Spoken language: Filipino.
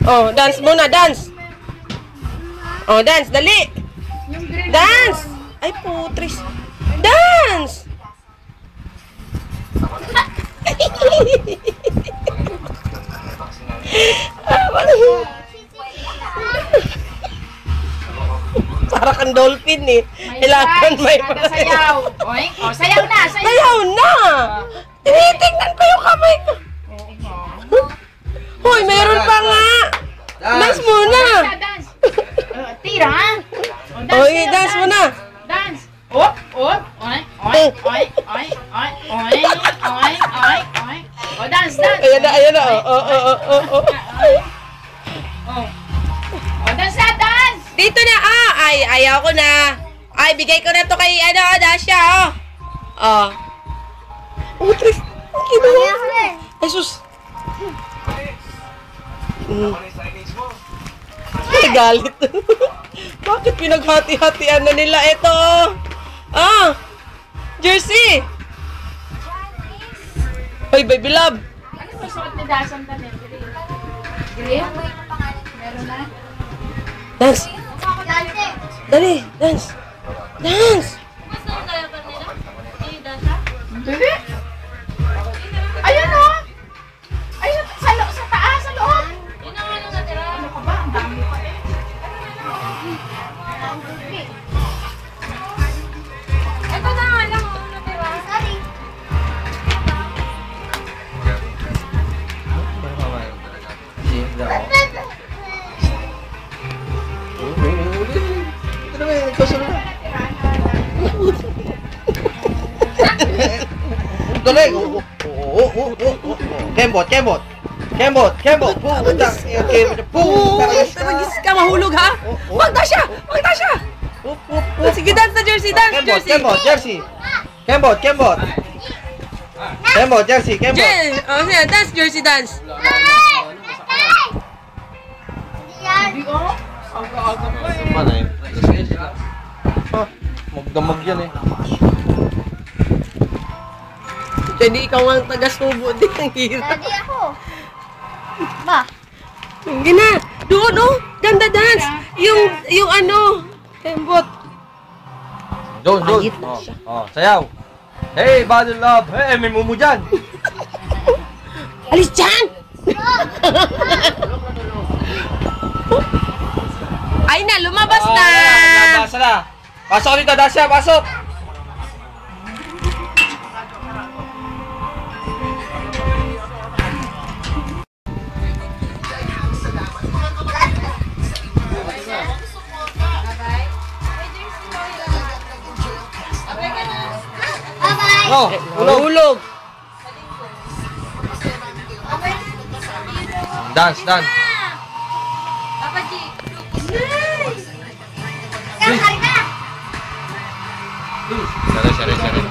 Oh, dance muna, dance. Oh, dance, dali. Dance. Ay, putris. Dance. Para kang dolphin eh. Kailangan may sayaw. Oy, oh, sayaw na, sayaw. Sayaw na. Tinitingnan ko yung kamay ko. Hoy, meron pa nga. Dance muna. Dance. Tira. Oy, dance muna. Dance. Oh, oh, oy, oy, oy, oy, oy, oy, oy, oy, oy. Oh, dance, dance. Ayan na, ayan na. Oh. Oh. Oh, dance na, dance. Dito na, ay, ayaw ko na. Ay, bigay ko na to kay, Dasha, oh. Oh, Tris, ang kinuha. Ay, sus. Ay, galit. Bakit pinaghati-hatian na nila ito? Jersey. Hoy, baby love. Ano ba suot ni Dasan tanin? Green? Meron na? Dance. Dali, dance. Dance. Gusto mo kaya ba nila? Ni Dasha? Dili. Ayun o. Ayun, sa taas, sa loob. Yun ang ano natira. Ano ka ba? Ang dami pa eh. Ito na nga lang ang natira. Sorry. Tuloy! Kembot! Taragis ka, mahulog ha? Wag na siya! Sige, dance na Jersey, dance Jersey. Kembot, Jersey, Oh, sige, dance Jersey, dance. Hindi o. Aga-aga pa eh. Magdamag yan eh. Jadi ikaw ang taga-subo din. Ang hirap. Daddy ako. Ba? Sige na. Doon, oh. Ganda dance. Yung ano. Tembot. Doon. Pangit na siya. Sayaw. Hey, body love. Hey, may mumu dyan. Alis dyan! Ay na, lumabas na! Nabasa na. Pasok dito, Dasha, pasok. Oh, Hulog. Dance. Papa G. Sorry.